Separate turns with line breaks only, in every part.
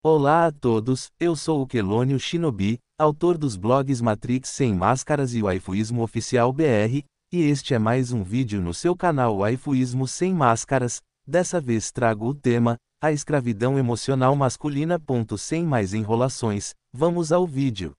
Olá a todos, eu sou o Quelônio Shinobi, autor dos blogs Matrix Sem Máscaras e Waifuísmo Oficial BR, e este é mais um vídeo no seu canal Waifuísmo Sem Máscaras. Dessa vez trago o tema, a escravidão emocional masculina. Sem mais enrolações, vamos ao vídeo.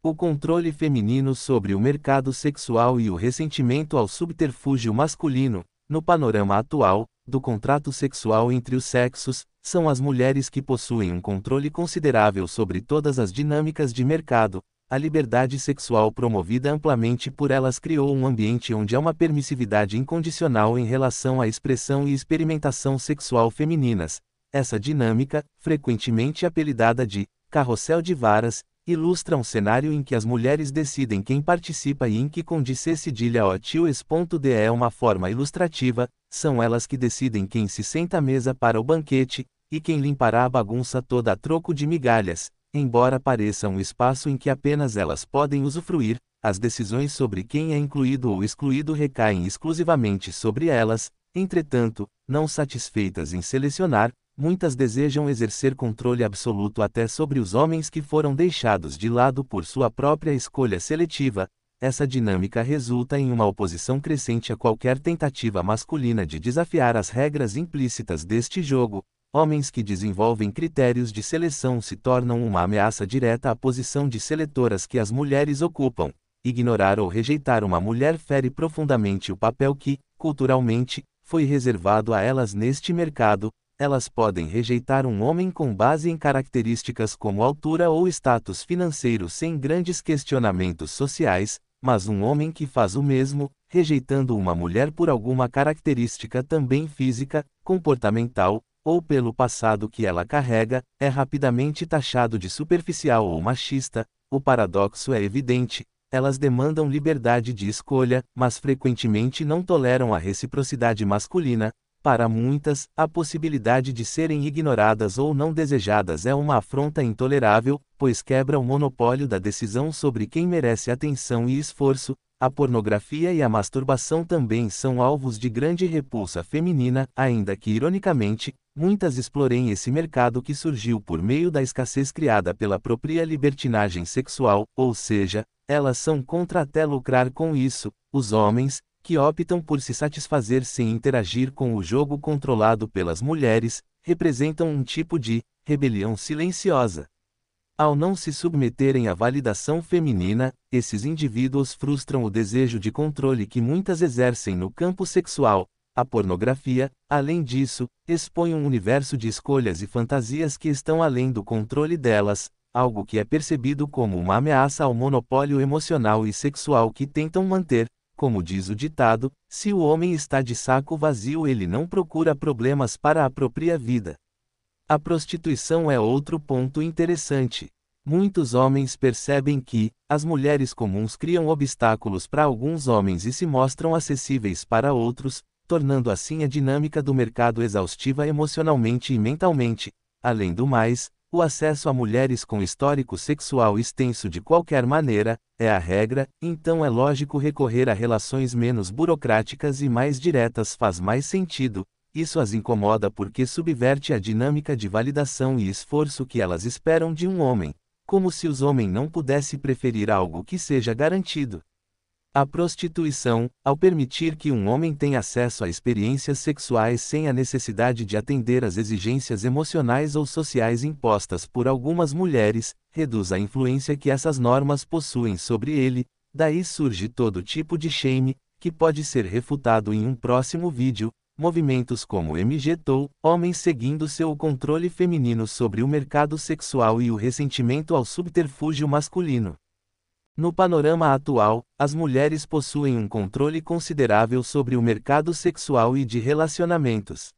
O controle feminino sobre o mercado sexual e o ressentimento ao subterfúgio masculino, no panorama atual, do contrato sexual entre os sexos, são as mulheres que possuem um controle considerável sobre todas as dinâmicas de mercado. A liberdade sexual promovida amplamente por elas criou um ambiente onde há uma permissividade incondicional em relação à expressão e experimentação sexual femininas. Essa dinâmica, frequentemente apelidada de carrossel de varas, ilustra um cenário em que as mulheres decidem quem participa e em que condiz cedilha OTUS.de é uma forma ilustrativa, são elas que decidem quem se senta à mesa para o banquete, e quem limpará a bagunça toda a troco de migalhas. Embora pareça um espaço em que apenas elas podem usufruir, as decisões sobre quem é incluído ou excluído recaem exclusivamente sobre elas. Entretanto, não satisfeitas em selecionar, muitas desejam exercer controle absoluto até sobre os homens que foram deixados de lado por sua própria escolha seletiva. Essa dinâmica resulta em uma oposição crescente a qualquer tentativa masculina de desafiar as regras implícitas deste jogo. Homens que desenvolvem critérios de seleção se tornam uma ameaça direta à posição de seletoras que as mulheres ocupam. Ignorar ou rejeitar uma mulher fere profundamente o papel que, culturalmente, foi reservado a elas neste mercado. Elas podem rejeitar um homem com base em características como altura ou status financeiro sem grandes questionamentos sociais, mas um homem que faz o mesmo, rejeitando uma mulher por alguma característica também física, comportamental, ou pelo passado que ela carrega, é rapidamente taxado de superficial ou machista. O paradoxo é evidente. Elas demandam liberdade de escolha, mas frequentemente não toleram a reciprocidade masculina. Para muitas, a possibilidade de serem ignoradas ou não desejadas é uma afronta intolerável, pois quebra o monopólio da decisão sobre quem merece atenção e esforço. A pornografia e a masturbação também são alvos de grande repulsa feminina, ainda que ironicamente, muitas explorem esse mercado que surgiu por meio da escassez criada pela própria libertinagem sexual, ou seja, elas são contra até lucrar com isso. Os homens, que optam por se satisfazer sem interagir com o jogo controlado pelas mulheres, representam um tipo de rebelião silenciosa. Ao não se submeterem à validação feminina, esses indivíduos frustram o desejo de controle que muitas exercem no campo sexual. A pornografia, além disso, expõe um universo de escolhas e fantasias que estão além do controle delas, algo que é percebido como uma ameaça ao monopólio emocional e sexual que tentam manter. Como diz o ditado, se o homem está de saco vazio, ele não procura problemas para a própria vida. A prostituição é outro ponto interessante. Muitos homens percebem que as mulheres comuns criam obstáculos para alguns homens e se mostram acessíveis para outros, tornando assim a dinâmica do mercado exaustiva emocionalmente e mentalmente. Além do mais, o acesso a mulheres com histórico sexual extenso de qualquer maneira é a regra, então é lógico recorrer a relações menos burocráticas e mais diretas faz mais sentido. Isso as incomoda porque subverte a dinâmica de validação e esforço que elas esperam de um homem, como se os homens não pudessem preferir algo que seja garantido. A prostituição, ao permitir que um homem tenha acesso a experiências sexuais sem a necessidade de atender às exigências emocionais ou sociais impostas por algumas mulheres, reduz a influência que essas normas possuem sobre ele. Daí surge todo tipo de shame, que pode ser refutado em um próximo vídeo. Movimentos como MGTOW, homens seguindo seu controle feminino sobre o mercado sexual e o ressentimento ao subterfúgio masculino. No panorama atual, as mulheres possuem um controle considerável sobre o mercado sexual e de relacionamentos.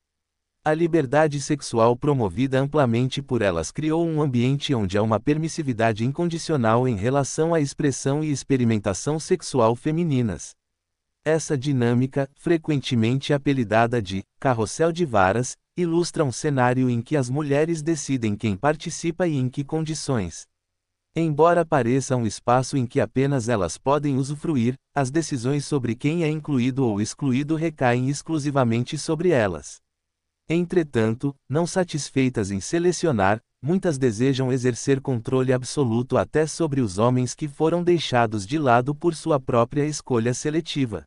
A liberdade sexual promovida amplamente por elas criou um ambiente onde há uma permissividade incondicional em relação à expressão e experimentação sexual femininas. Essa dinâmica, frequentemente apelidada de carrossel de varas, ilustra um cenário em que as mulheres decidem quem participa e em que condições. Embora pareça um espaço em que apenas elas podem usufruir, as decisões sobre quem é incluído ou excluído recaem exclusivamente sobre elas. Entretanto, não satisfeitas em selecionar, muitas desejam exercer controle absoluto até sobre os homens que foram deixados de lado por sua própria escolha seletiva.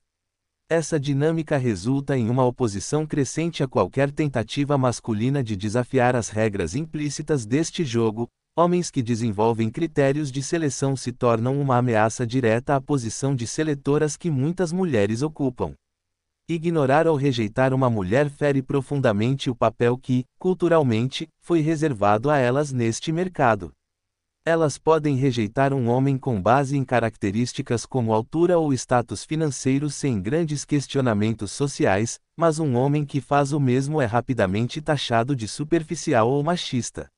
Essa dinâmica resulta em uma oposição crescente a qualquer tentativa masculina de desafiar as regras implícitas deste jogo. Homens que desenvolvem critérios de seleção se tornam uma ameaça direta à posição de seletoras que muitas mulheres ocupam. Ignorar ou rejeitar uma mulher fere profundamente o papel que, culturalmente, foi reservado a elas neste mercado. Elas podem rejeitar um homem com base em características como altura ou status financeiro sem grandes questionamentos sociais, mas um homem que faz o mesmo é rapidamente taxado de superficial ou machista.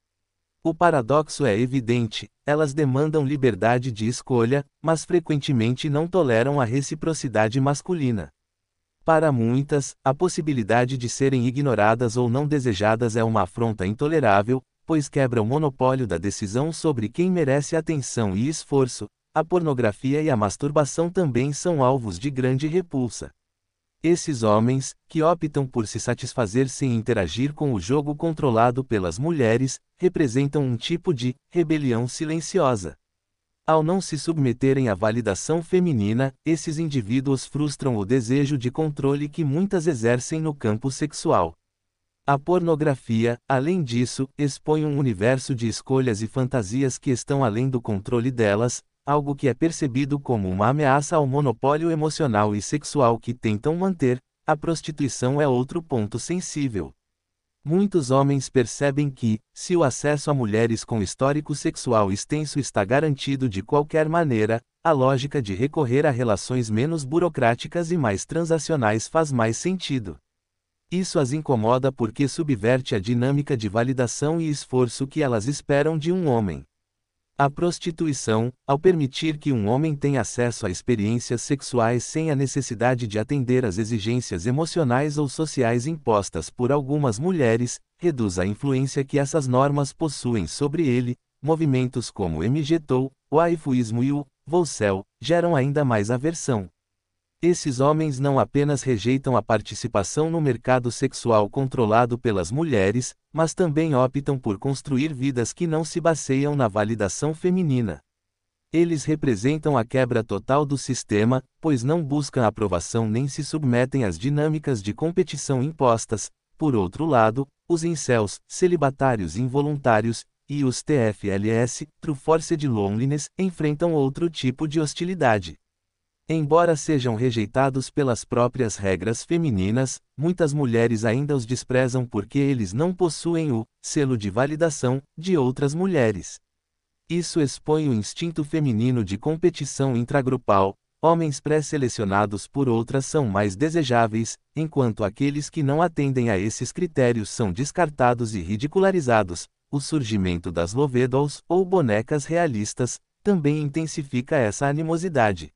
O paradoxo é evidente: elas demandam liberdade de escolha, mas frequentemente não toleram a reciprocidade masculina. Para muitas, a possibilidade de serem ignoradas ou não desejadas é uma afronta intolerável, pois quebra o monopólio da decisão sobre quem merece atenção e esforço. A pornografia e a masturbação também são alvos de grande repulsa. Esses homens, que optam por se satisfazer sem interagir com o jogo controlado pelas mulheres, representam um tipo de rebelião silenciosa. Ao não se submeterem à validação feminina, esses indivíduos frustram o desejo de controle que muitas exercem no campo sexual. A pornografia, além disso, expõe um universo de escolhas e fantasias que estão além do controle delas, algo que é percebido como uma ameaça ao monopólio emocional e sexual que tentam manter. A prostituição é outro ponto sensível. Muitos homens percebem que, se o acesso a mulheres com histórico sexual extenso está garantido de qualquer maneira, a lógica de recorrer a relações menos burocráticas e mais transacionais faz mais sentido. Isso as incomoda porque subverte a dinâmica de validação e esforço que elas esperam de um homem. A prostituição, ao permitir que um homem tenha acesso a experiências sexuais sem a necessidade de atender às exigências emocionais ou sociais impostas por algumas mulheres, reduz a influência que essas normas possuem sobre ele. Movimentos como o MGTOW, o waifuísmo e o Volcel geram ainda mais aversão. Esses homens não apenas rejeitam a participação no mercado sexual controlado pelas mulheres, mas também optam por construir vidas que não se baseiam na validação feminina. Eles representam a quebra total do sistema, pois não buscam aprovação nem se submetem às dinâmicas de competição impostas. Por outro lado, os incels, celibatários involuntários, e os TFLS, True Forced Loneliness, enfrentam outro tipo de hostilidade. Embora sejam rejeitados pelas próprias regras femininas, muitas mulheres ainda os desprezam porque eles não possuem o selo de validação de outras mulheres. Isso expõe o instinto feminino de competição intragrupal. Homens pré-selecionados por outras são mais desejáveis, enquanto aqueles que não atendem a esses critérios são descartados e ridicularizados. O surgimento das love dolls, ou bonecas realistas, também intensifica essa animosidade.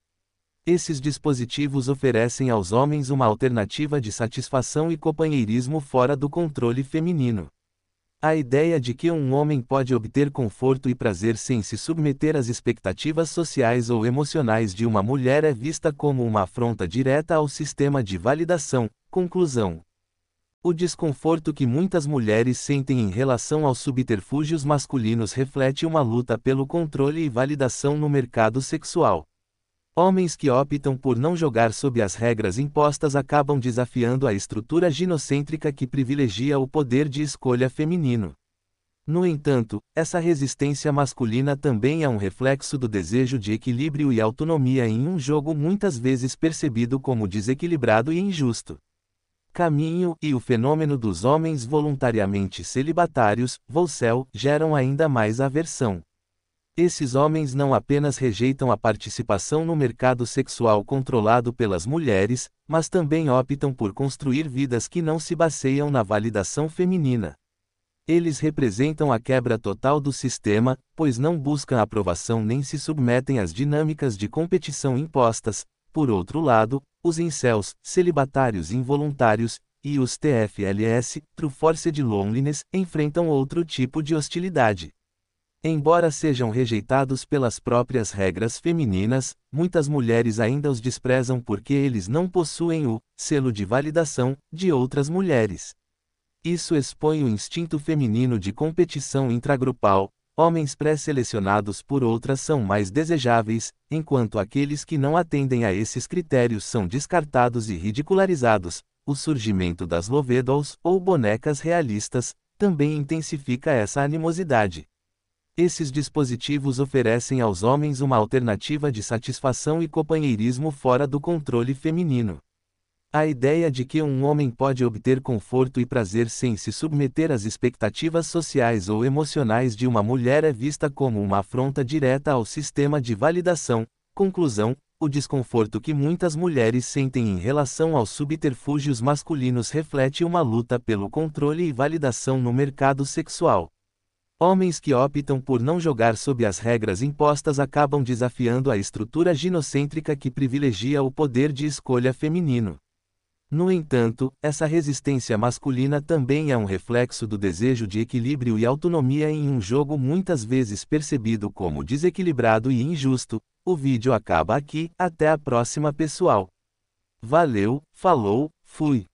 Esses dispositivos oferecem aos homens uma alternativa de satisfação e companheirismo fora do controle feminino. A ideia de que um homem pode obter conforto e prazer sem se submeter às expectativas sociais ou emocionais de uma mulher é vista como uma afronta direta ao sistema de validação. Conclusão: o desconforto que muitas mulheres sentem em relação aos subterfúgios masculinos reflete uma luta pelo controle e validação no mercado sexual. Homens que optam por não jogar sob as regras impostas acabam desafiando a estrutura ginocêntrica que privilegia o poder de escolha feminino. No entanto, essa resistência masculina também é um reflexo do desejo de equilíbrio e autonomia em um jogo muitas vezes percebido como desequilibrado e injusto. Caminho e o fenômeno dos homens voluntariamente celibatários, Volcel, geram ainda mais aversão. Esses homens não apenas rejeitam a participação no mercado sexual controlado pelas mulheres, mas também optam por construir vidas que não se baseiam na validação feminina. Eles representam a quebra total do sistema, pois não buscam aprovação nem se submetem às dinâmicas de competição impostas. Por outro lado, os incels, celibatários involuntários, e os TFLS, True Forced Loneliness, enfrentam outro tipo de hostilidade. Embora sejam rejeitados pelas próprias regras femininas, muitas mulheres ainda os desprezam porque eles não possuem o selo de validação de outras mulheres. Isso expõe o instinto feminino de competição intragrupal. Homens pré-selecionados por outras são mais desejáveis, enquanto aqueles que não atendem a esses critérios são descartados e ridicularizados. O surgimento das love dolls, ou bonecas realistas, também intensifica essa animosidade. Esses dispositivos oferecem aos homens uma alternativa de satisfação e companheirismo fora do controle feminino. A ideia de que um homem pode obter conforto e prazer sem se submeter às expectativas sociais ou emocionais de uma mulher é vista como uma afronta direta ao sistema de validação. Conclusão: o desconforto que muitas mulheres sentem em relação aos subterfúgios masculinos reflete uma luta pelo controle e validação no mercado sexual. Homens que optam por não jogar sob as regras impostas acabam desafiando a estrutura ginocêntrica que privilegia o poder de escolha feminino. No entanto, essa resistência masculina também é um reflexo do desejo de equilíbrio e autonomia em um jogo muitas vezes percebido como desequilibrado e injusto. O vídeo acaba aqui, até a próxima pessoal. Valeu, falou, fui.